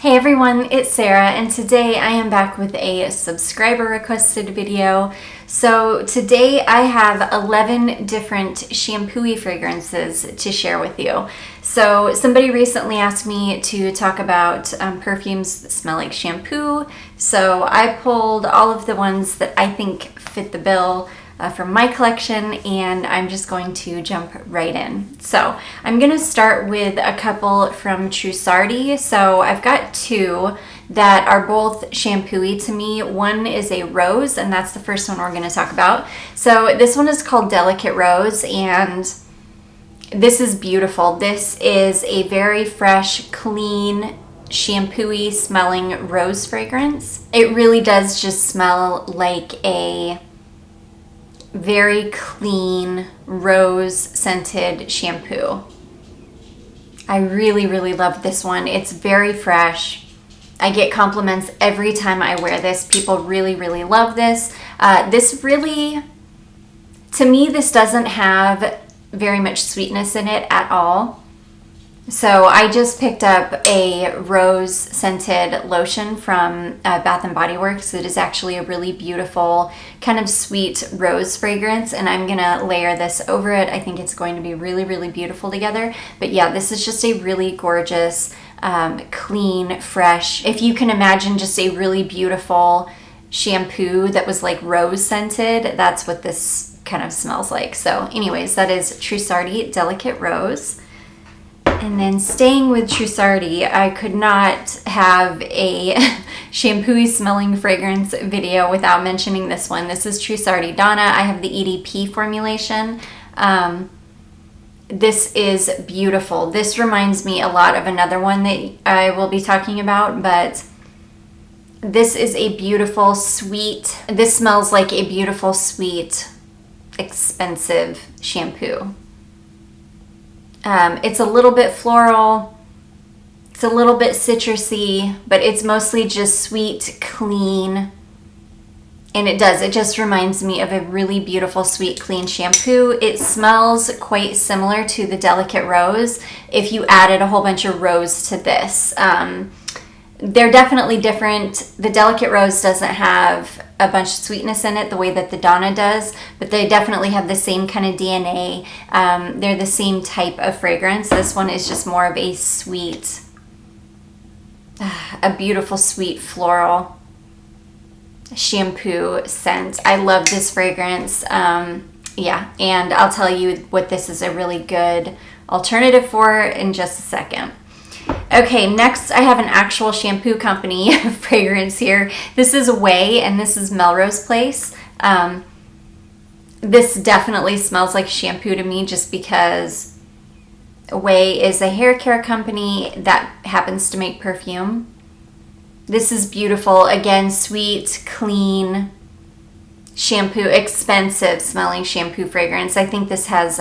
Hey everyone, it's Sarah, and today I am back with a subscriber requested video. So today I have 11 different shampoo-y fragrances to share with you. So somebody recently asked me to talk about perfumes that smell like shampoo. So I pulled all of the ones that I think fit the bill from my collection, and I'm just going to jump right in. So I'm going to start with a couple from Trussardi. So I've got two that are both shampoo-y to me. One is a rose, and that's the first one we're going to talk about. So this one is called Delicate Rose, and this is beautiful. This is a very fresh, clean, shampoo-y smelling rose fragrance. It really does just smell like a very clean rose scented shampoo. I really love this one. It's very fresh. I get compliments every time I wear this. People really love this. This really, to me, this doesn't have very much sweetness in it at all. So I just picked up a rose scented lotion from Bath & Body Works. It is actually a really beautiful kind of sweet rose fragrance, and I'm gonna layer this over it. I think it's going to be really beautiful together. But yeah, this is just a really gorgeous, clean, fresh. If you can imagine just a really beautiful shampoo that was like rose scented, that's what this kind of smells like. So anyways, that is Trussardi Delicate Rose. And then staying with Trussardi, I could not have a shampoo-y smelling fragrance video without mentioning this one. This is Trussardi Donna. I have the EDP formulation. This is beautiful. This reminds me a lot of another one that I will be talking about, but this is a beautiful, sweet, this smells like a beautiful, sweet, expensive shampoo. It's a little bit floral, it's a little bit citrusy, but it's mostly just sweet, clean, and it just reminds me of a really beautiful, sweet, clean shampoo. It smells quite similar to the Delicate Rose if you added a whole bunch of rose to this. They're definitely different. The Delicate Rose doesn't have a bunch of sweetness in it the way that the Donna does, but they definitely have the same kind of DNA. They're the same type of fragrance. This one is just more of a sweet, a beautiful, sweet floral shampoo scent. I love this fragrance. Yeah, and I'll tell you what this is a really good alternative for in just a second. Okay, next I have an actual shampoo company fragrance here. This is Ouai, and this is Melrose Place. This definitely smells like shampoo to me just because Ouai is a hair care company that happens to make perfume. This is beautiful. Again, sweet, clean shampoo, expensive smelling shampoo fragrance. I think this has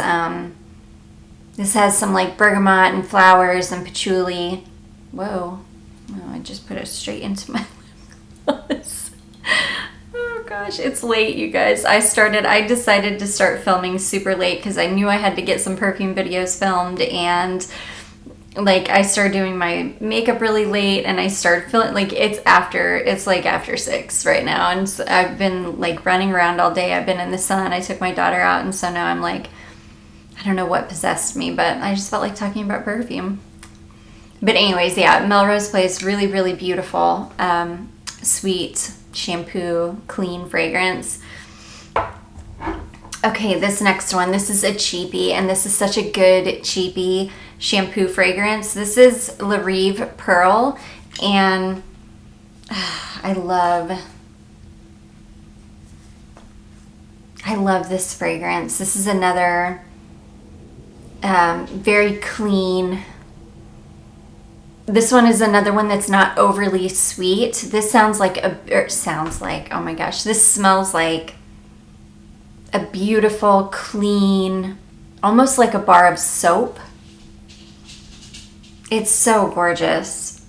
some like bergamot and flowers and patchouli. Whoa. Oh, I just put it straight into my lips. Oh gosh, it's late, you guys. I decided to start filming super late because I knew I had to get some perfume videos filmed, and like I started doing my makeup really late, and I started feeling like it's like after 6 right now, and so I've been like running around all day. I've been in the sun. I took my daughter out, and so now I'm like, I don't know what possessed me, but I just felt like talking about perfume. But anyways, yeah, Melrose Place, really beautiful, sweet shampoo, clean fragrance. Okay, this next one, this is a cheapie, and this is such a good cheapie shampoo fragrance. This is Rive Pearl, and I love this fragrance. This is another very clean. This one is another one that's not overly sweet. This sounds like, oh my gosh, this smells like a beautiful, clean, almost like a bar of soap. It's so gorgeous.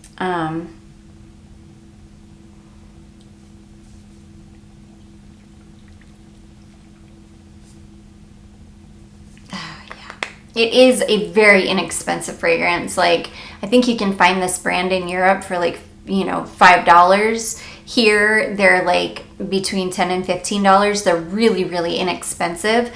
It is a very inexpensive fragrance. Like, I think you can find this brand in Europe for like, you know, $5. Here, they're like between $10 and $15. They're really, really inexpensive.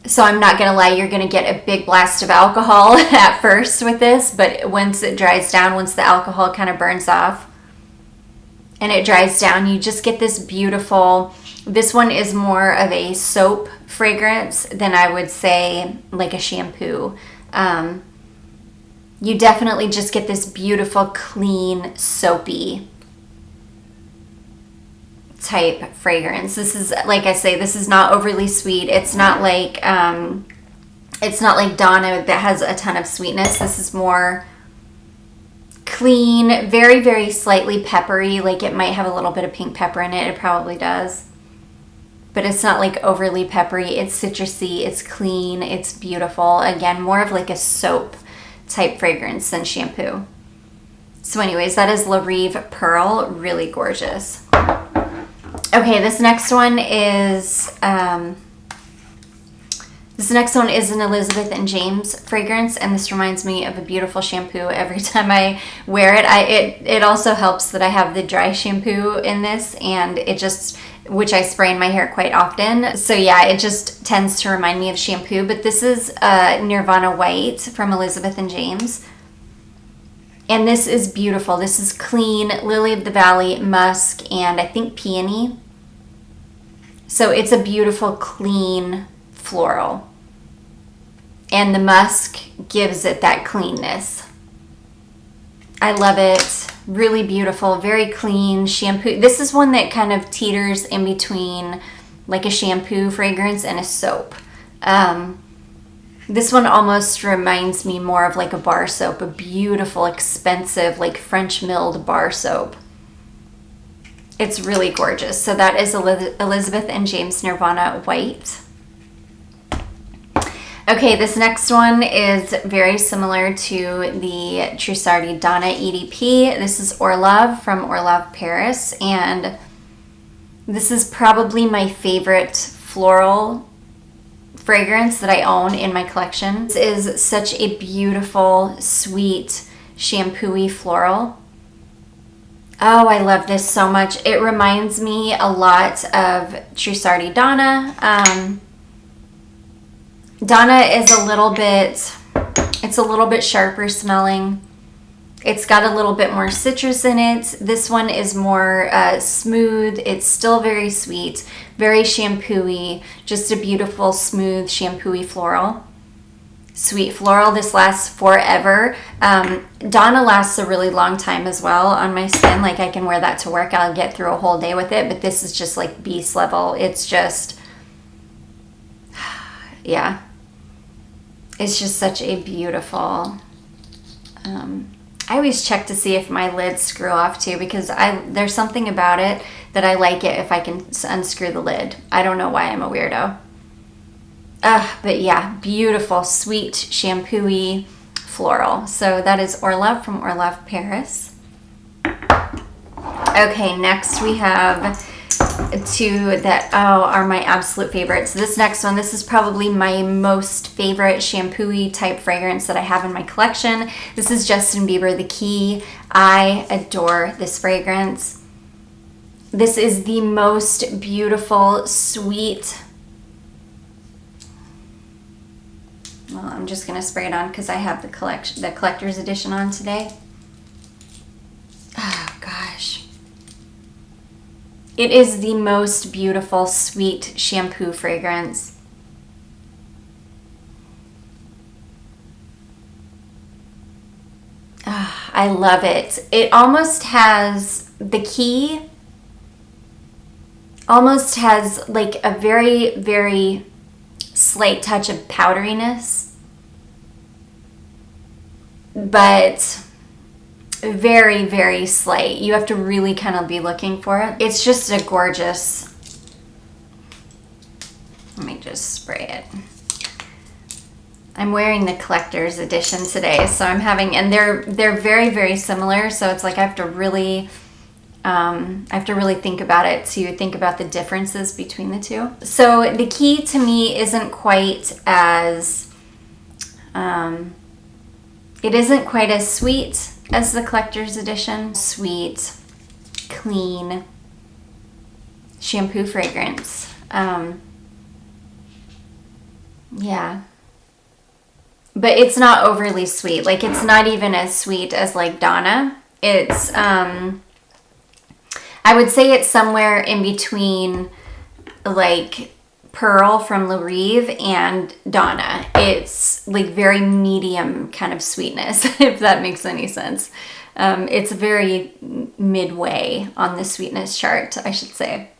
So I'm not going to lie, you're going to get a big blast of alcohol at first with this, but once it dries down, once the alcohol kind of burns off and it dries down, you just get this beautiful, this one is more of a soap fragrance than I would say like a shampoo. You definitely just get this beautiful, clean, soapy type fragrance. This is, like I say, this is not overly sweet. It's not like Donna that has a ton of sweetness. This is more clean, very, very slightly peppery. Like it might have a little bit of pink pepper in it. It probably does. But it's not like overly peppery. It's citrusy, it's clean, it's beautiful. Again, more of like a soap type fragrance than shampoo. So anyways, that is Rive Pearl. Really gorgeous. Okay, this next one is an Elizabeth and James fragrance, and this reminds me of a beautiful shampoo every time I wear it. It also helps that I have the dry shampoo in this, and it just, which I spray in my hair quite often. So yeah, it just tends to remind me of shampoo. But this is Nirvana White from Elizabeth and James. And this is beautiful. This is clean, Lily of the Valley, musk, and I think peony. So it's a beautiful, clean floral. And the musk gives it that cleanness. I love it. Really beautiful, very clean shampoo. This is one that kind of teeters in between like a shampoo fragrance and a soap. This one almost reminds me more of like a bar soap, a beautiful, expensive, like French milled bar soap. It's really gorgeous. So that is Elizabeth and James Nirvana White. Okay, this next one is very similar to the Trussardi Donna EDP. This is Orlov from Orlov, Paris, and this is probably my favorite floral fragrance that I own in my collection. This is such a beautiful, sweet, shampoo-y floral. Oh, I love this so much. It reminds me a lot of Trussardi Donna. Donna is a little bit sharper smelling. It's got a little bit more citrus in it. This one is more smooth. It's still very sweet, very shampoo-y, just a beautiful, smooth, shampoo-y floral. Sweet floral. This lasts forever. Donna lasts a really long time as well on my skin. Like I can wear that to work. I'll get through a whole day with it, but this is just like beast level. It's just, yeah. It's just such a beautiful, I always check to see if my lids screw off too, because there's something about it that I like it if I can unscrew the lid. I don't know why I'm a weirdo. But yeah, beautiful, sweet, shampoo-y floral. So that is Orlov from Orlov, Paris. Okay, next we have two that are my absolute favorites. This next one, this is probably my most favorite shampoo-y type fragrance that I have in my collection. This is Justin Bieber The Key. I adore this fragrance. This is the most beautiful, sweet, well, I'm just gonna spray it on because I have the collector's edition on today. Oh gosh. It is the most beautiful, sweet shampoo fragrance. I love it. It almost has, the key almost has like a very, very slight touch of powderiness, but very, very slight. You have to really kind of be looking for it. It's just a gorgeous, let me just spray it. I'm wearing the collector's edition today, so I'm having, and they're very, very similar, so it's like I have to really think about it to think about the differences between the two. So the key to me isn't quite as, It isn't quite as sweet as the collector's edition. Sweet, clean shampoo fragrance. Yeah. But it's not overly sweet. Like, it's not even as sweet as like Donna. It's, I would say it's somewhere in between like Pearl from Rive and Donna. It's like very medium kind of sweetness, if that makes any sense. It's very midway on the sweetness chart, I should say.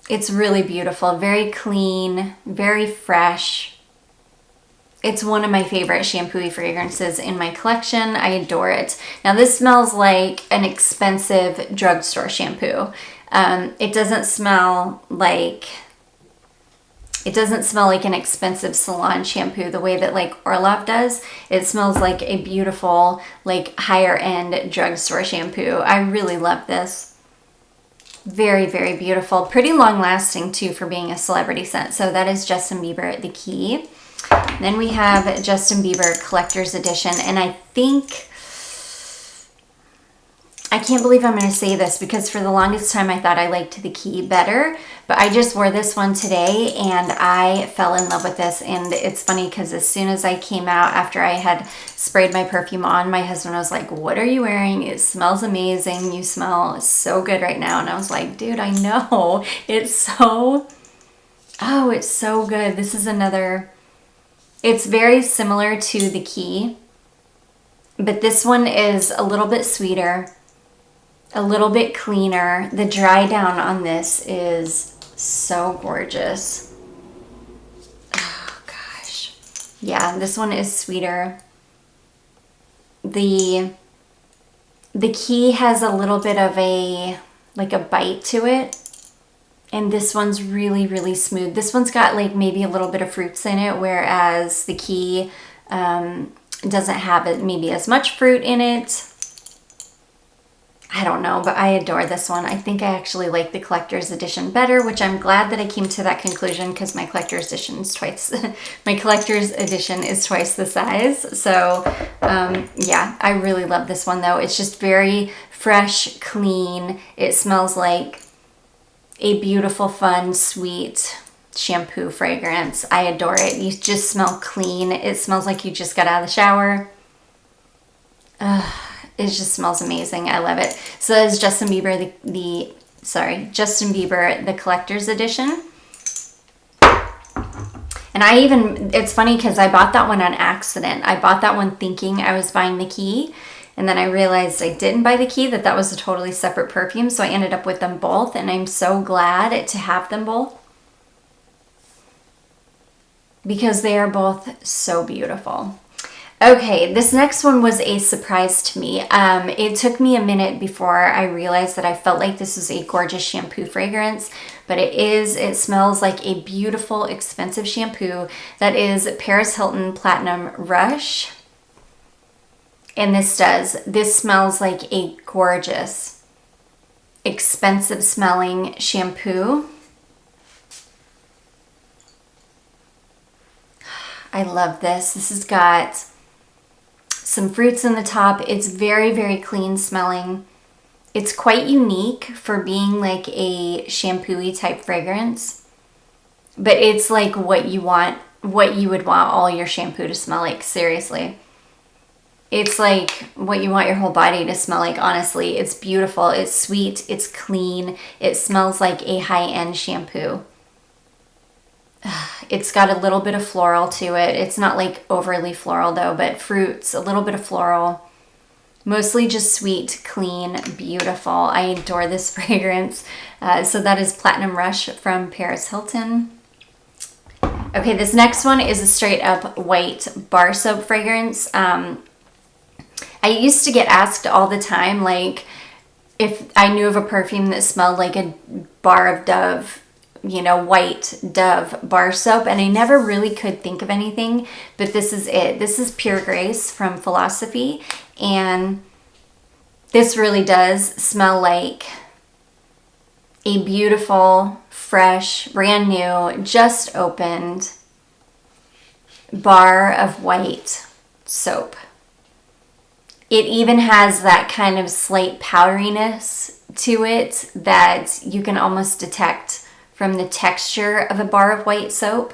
It's really beautiful, very clean, very fresh. It's one of my favorite shampoo fragrances in my collection. I adore it. Now this smells like an expensive drugstore shampoo. It doesn't smell like an expensive salon shampoo the way that like Orlov does. It smells like a beautiful, like higher end drugstore shampoo. I really love this. Very, very beautiful. Pretty long lasting too for being a celebrity scent. So that is Justin Bieber The Key. Then we have Justin Bieber Collector's Edition, and I can't believe I'm going to say this because for the longest time I thought I liked The Key better, but I just wore this one today and I fell in love with this. And it's funny because as soon as I came out after I had sprayed my perfume on, my husband was like, "What are you wearing? It smells amazing. You smell so good right now." And I was like, "Dude, I know. It's so good." This is another... It's very similar to The Key, but this one is a little bit sweeter, a little bit cleaner. The dry down on this is so gorgeous. Oh gosh. Yeah, this one is sweeter. The Key has a little bit of a bite to it. And this one's really, really smooth. This one's got like maybe a little bit of fruits in it, whereas The Key doesn't have maybe as much fruit in it. I don't know, but I adore this one. I think I actually like the collector's edition better, which I'm glad that I came to that conclusion because my collector's edition is twice the size. So yeah, I really love this one though. It's just very fresh, clean. It smells like a beautiful, fun, sweet shampoo fragrance. I adore it. You just smell clean. It smells like you just got out of the shower. It just smells amazing. I love it. So that is Justin Bieber Justin Bieber The Collector's Edition. And it's funny because I bought that one on accident. I bought that one thinking I was buying The Key. And then I realized I didn't buy The Key, that was a totally separate perfume. So I ended up with them both. And I'm so glad to have them both, because they are both so beautiful. Okay, this next one was a surprise to me. It took me a minute before I realized that I felt like this was a gorgeous shampoo fragrance. But it smells like a beautiful, expensive shampoo. That is Paris Hilton Platinum Rush. And this smells like a gorgeous, expensive smelling shampoo. I love this. This has got some fruits in the top. It's very, very clean smelling. It's quite unique for being like a shampoo-y type fragrance. But it's like what you would want all your shampoo to smell like, seriously. It's like what you want your whole body to smell like, honestly. It's beautiful, it's sweet, it's clean, it smells like a high-end shampoo. It's got a little bit of floral to it. It's not like overly floral though, but fruits, a little bit of floral. Mostly just sweet, clean, beautiful. I adore this fragrance. So that is Platinum Rush from Paris Hilton. Okay, this next one is a straight up white bar soap fragrance. I used to get asked all the time, like, if I knew of a perfume that smelled like a bar of Dove, white Dove bar soap, and I never really could think of anything, but this is it. This is Pure Grace from Philosophy, and this really does smell like a beautiful, fresh, brand new, just opened bar of white soap. It even has that kind of slight powderiness to it that you can almost detect from the texture of a bar of white soap.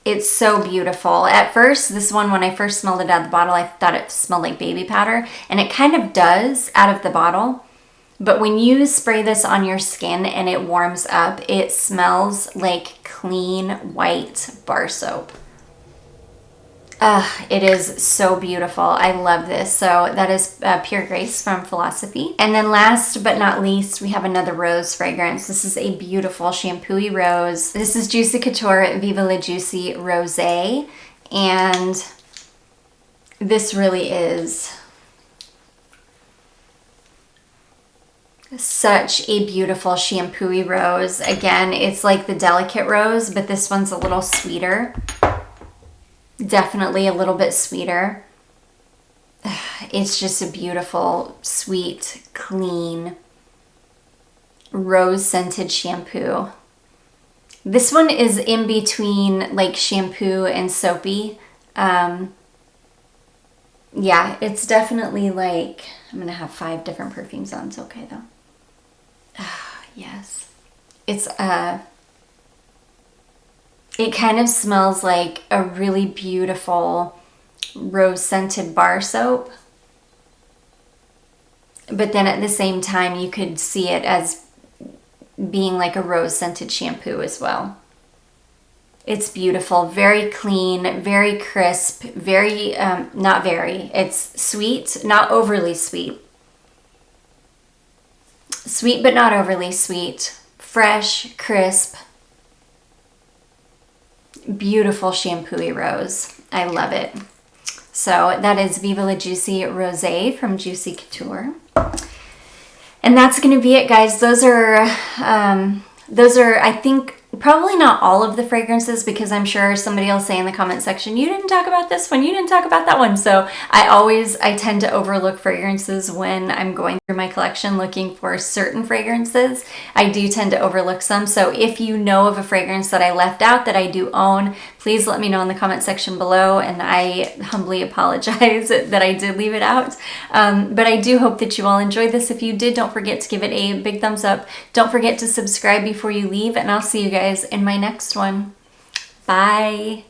It's so beautiful. At first, this one, when I first smelled it out of the bottle, I thought it smelled like baby powder, and it kind of does out of the bottle. But when you spray this on your skin and it warms up, it smells like clean white bar soap. It is so beautiful. I love this. So that is Pure Grace from Philosophy. And then last but not least, we have another rose fragrance. This is a beautiful shampooy rose. This is Juicy Couture Viva La Juicy Rosé. And this really is such a beautiful shampooy rose. Again, it's like the delicate rose, but this one's a little sweeter. Definitely a little bit sweeter. It's just a beautiful, sweet, clean, rose-scented shampoo. This one is in between like shampoo and soapy. Yeah, it's definitely like, I'm gonna have 5 different perfumes on. It's okay though. Yes. It's it kind of smells like a really beautiful rose-scented bar soap. But then at the same time, you could see it as being like a rose-scented shampoo as well. It's beautiful, very clean, very crisp, very, not very, it's sweet, not overly sweet. Sweet but not overly sweet, fresh, crisp, beautiful shampooy rose. I love it. So that is Viva La Juicy Rosé from Juicy Couture. And that's going to be it, guys. Those are, I think, probably not all of the fragrances, because I'm sure somebody will say in the comment section, you didn't talk about this one, you didn't talk about that one. So I tend to overlook fragrances when I'm going through my collection looking for certain fragrances. I do tend to overlook some. So if you know of a fragrance that I left out that I do own, please let me know in the comment section below, and I humbly apologize that I did leave it out. But I do hope that you all enjoyed this. If you did, don't forget to give it a big thumbs up. Don't forget to subscribe before you leave, and I'll see you guys in my next one. Bye.